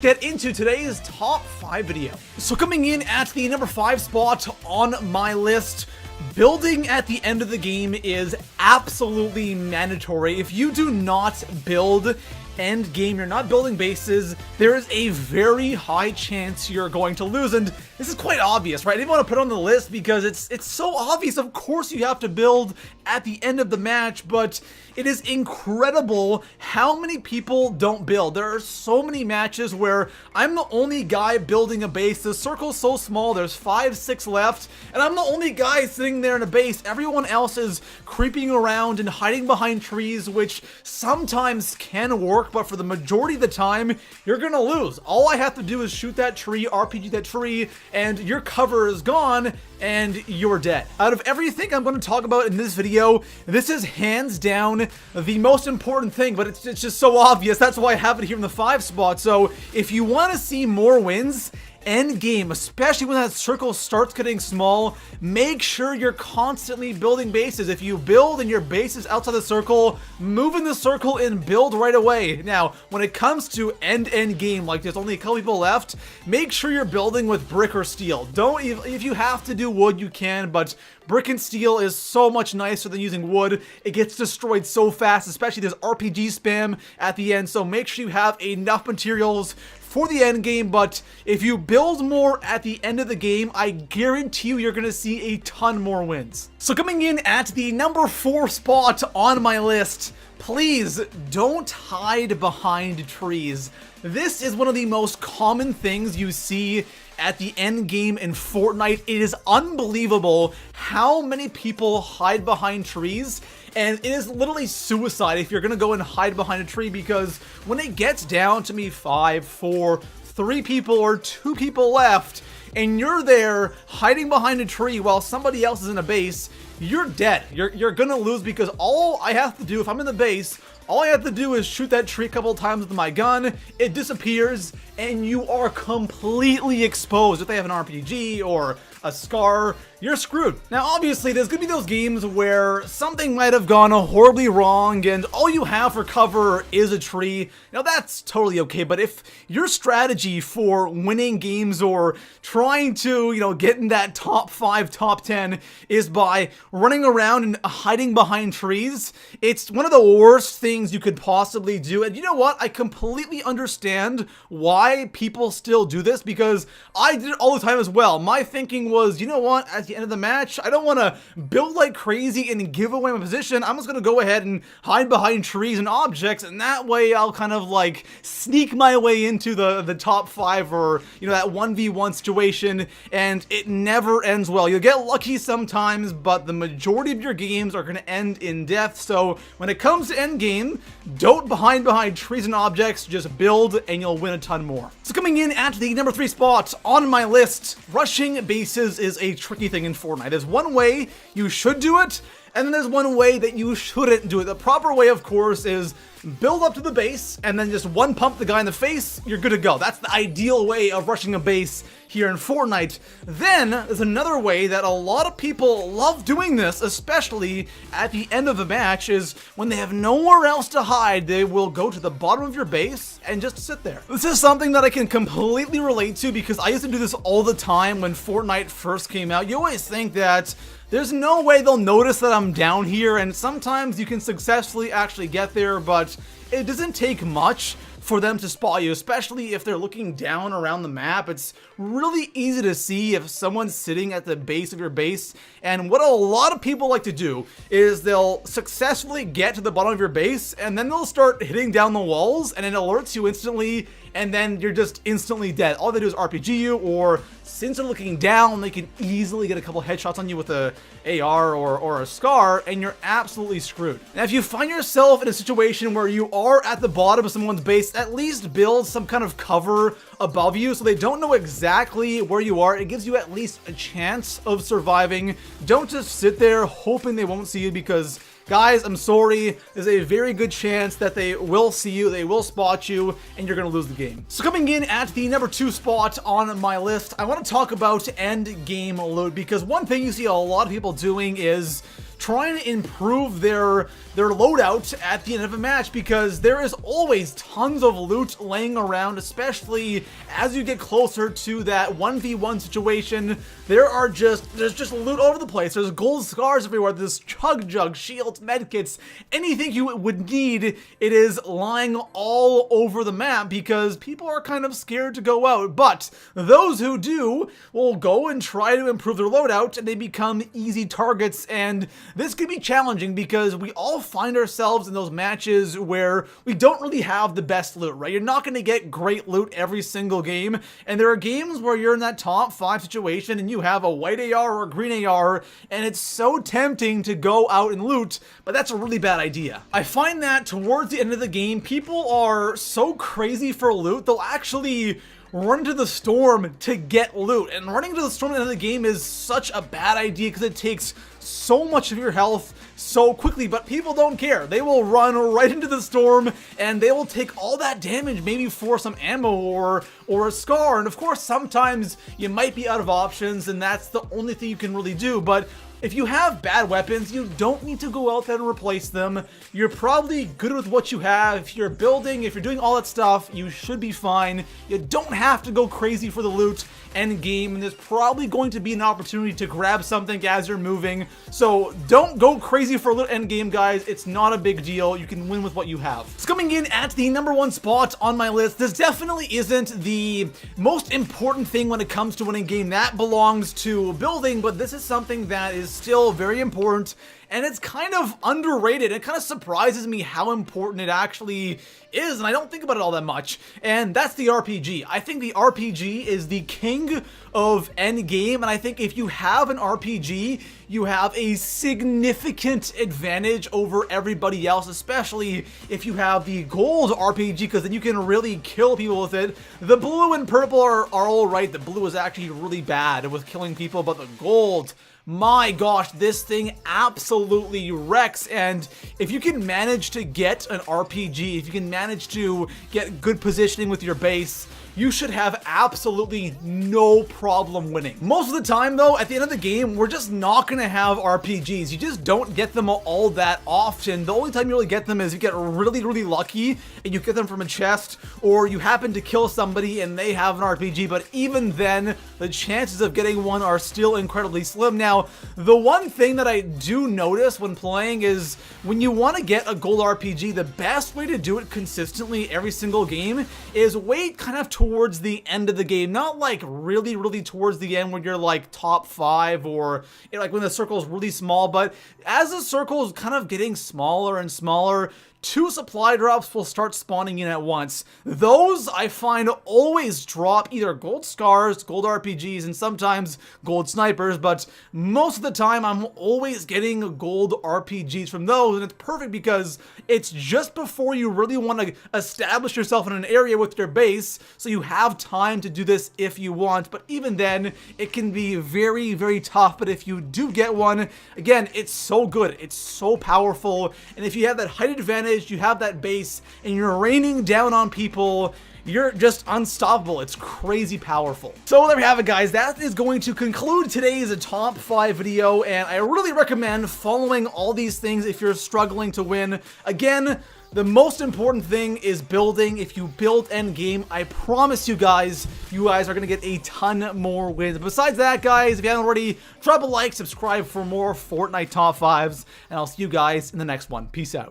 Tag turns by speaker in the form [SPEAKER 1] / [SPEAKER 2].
[SPEAKER 1] Get into today's top 5 video. So coming in at the number 5 spot on my list, building at the end of the game is absolutely mandatory. If you do not build end game, you're not building bases, there is a very high chance you're going to lose. And this is quite obvious, right? I didn't want to put it on the list because it's so obvious. Of course you have to build at the end of the match, but it is incredible how many people don't build. There are so many matches where I'm the only guy building a base. The circle's so small, there's 5, 6 left, and I'm the only guy sitting there in a base. Everyone else is creeping around and hiding behind trees, which sometimes can work, but for the majority of the time, you're gonna lose. All I have to do is shoot that tree, RPG that tree, and your cover is gone, and you're dead. Out of everything I'm going to talk about in this video, this is hands down the most important thing, but it's just so obvious. That's why I have it here in the 5 spot. So if you want to see more wins, end game, especially when that circle starts getting small, make sure you're constantly building bases. If you build and your base is outside the circle, move in the circle and build right away. Now, when it comes to end game, like there's only a couple people left, make sure you're building with brick or steel. Don't, if you have to do wood, you can, but brick and steel is so much nicer than using wood. It gets destroyed so fast, especially there's RPG spam at the end, so make sure you have enough materials for the end game. But if you build more at the end of the game, I guarantee you're gonna see a ton more wins. So coming in at the number 4 spot on my list, please don't hide behind trees. This is one of the most common things you see at the end game in Fortnite. It is unbelievable how many people hide behind trees, and it is literally suicide if you're gonna go and hide behind a tree, because when it gets down to me 5, 4, 3 people or 2 people left, and you're there hiding behind a tree while somebody else is in a base, you're dead. You're gonna lose, because all I have to do, if I'm in the base, all I have to do is shoot that tree a couple of times with my gun, it disappears, and you are completely exposed. If they have an RPG or a Scar, you're screwed. Now, obviously, there's gonna be those games where something might have gone horribly wrong and all you have for cover is a tree. Now, that's totally okay, but if your strategy for winning games or trying to, get in that top 5, top 10 is by running around and hiding behind trees, it's one of the worst things you could possibly do. And you know what? I completely understand why people still do this, because I did it all the time as well. My thinking was, you know what, at the end of the match, I don't want to build like crazy and give away my position. I'm just going to go ahead and hide behind trees and objects, and that way I'll kind of like sneak my way into the top 5 or, that 1v1 situation, and it never ends well. You'll get lucky sometimes, but the majority of your games are going to end in death. So when it comes to end game, don't hide behind trees and objects, just build and you'll win a ton more. So coming in at the number 3 spot on my list, rushing bases is a tricky thing in Fortnite. There's one way you should do it, and then there's one way that you shouldn't do it. The proper way, of course, is build up to the base and then just one pump the guy in the face, you're good to go. That's the ideal way of rushing a base here in Fortnite. Then there's another way that a lot of people love doing this, especially at the end of a match, is when they have nowhere else to hide, they will go to the bottom of your base and just sit there. This is something that I can completely relate to, because I used to do this all the time when Fortnite first came out. You always think that there's no way they'll notice that I'm down here, and sometimes you can successfully actually get there, but it doesn't take much for them to spot you, especially if they're looking down around the map. It's really easy to see if someone's sitting at the base of your base, and what a lot of people like to do is they'll successfully get to the bottom of your base, and then they'll start hitting down the walls, and it alerts you instantly, and then you're just instantly dead. All they do is RPG you, or since they're looking down, they can easily get a couple headshots on you with a AR or a Scar, and you're absolutely screwed. Now, if you find yourself in a situation where you are at the bottom of someone's base, at least build some kind of cover above you so they don't know exactly where you are. It gives you at least a chance of surviving. Don't just sit there hoping they won't see you, because guys, I'm sorry, there's a very good chance that they will see you, they will spot you, and you're gonna lose the game. So coming in at the number 2 spot on my list, I want to talk about end game loot, because one thing you see a lot of people doing is trying to improve their loadout at the end of a match, because there is always tons of loot laying around, especially as you get closer to that 1v1 situation. There's just loot all over the place. There's gold scars everywhere. There's chug jugs, shields, medkits, anything you would need. It is lying all over the map because people are kind of scared to go out. But those who do will go and try to improve their loadout, and they become easy targets. And this can be challenging because we all find ourselves in those matches where we don't really have the best loot, right? You're not going to get great loot every single game, and there are games where you're in that top 5 situation and you have a white AR or a green AR, and it's so tempting to go out and loot, but that's a really bad idea. I find that towards the end of the game, people are so crazy for loot, they'll actually run into the storm to get loot, and running into the storm at the end of the game is such a bad idea because it takes so much of your health so quickly. But people don't care. They will run right into the storm and they will take all that damage, maybe for some ammo or a scar. And of course, sometimes you might be out of options and that's the only thing you can really do. But if you have bad weapons, you don't need to go out there and replace them. You're probably good with what you have. If you're building, if you're doing all that stuff, you should be fine. You don't have to go crazy for the loot end game, and there's probably going to be an opportunity to grab something as you're moving. So don't go crazy for loot end game, guys. It's not a big deal. You can win with what you have. It's coming in at the #1 spot on my list. This definitely isn't the most important thing when it comes to winning game. That belongs to building, but this is something that is still very important, and it's kind of underrated. It kind of surprises me how important it actually is, and I don't think about it all that much, and that's the RPG. I think the RPG is the king of endgame, and I think if you have an RPG, you have a significant advantage over everybody else, especially if you have the gold RPG, because then you can really kill people with it. The blue and purple are all right. The blue is actually really bad with killing people, but the gold, my gosh, this thing absolutely wrecks. And if you can manage to get an RPG, if you can manage to get good positioning with your base, you should have absolutely no problem winning. Most of the time though, at the end of the game, we're just not gonna have RPGs. You just don't get them all that often. The only time you really get them is you get really, really lucky and you get them from a chest, or you happen to kill somebody and they have an RPG, but even then, the chances of getting one are still incredibly slim. Now, the one thing that I do notice when playing is when you want to get a gold RPG, the best way to do it consistently every single game is wait kind of towards the end of the game. Not like really, really towards the end when you're like top 5 or like when the circle is really small, but as the circle is kind of getting smaller and smaller, 2 supply drops will start spawning in at once. Those I find always drop either gold scars, gold RPGs, and sometimes gold snipers, but most of the time I'm always getting gold RPGs from those, and it's perfect because it's just before you really want to establish yourself in an area with your base, so you have time to do this if you want. But even then, it can be very, very tough. But if you do get one, again, it's so good, it's so powerful, and if you have that height advantage, you have that base, and you're raining down on people, you're just unstoppable. It's crazy powerful. So there we have it, guys. That is going to conclude today's top 5 video, and I really recommend following all these things if you're struggling to win. Again, the most important thing is building. If you build endgame, I promise you guys are going to get a ton more wins. Besides that, guys, if you haven't already, drop a like, subscribe for more Fortnite top 5s, and I'll see you guys in the next one. Peace out.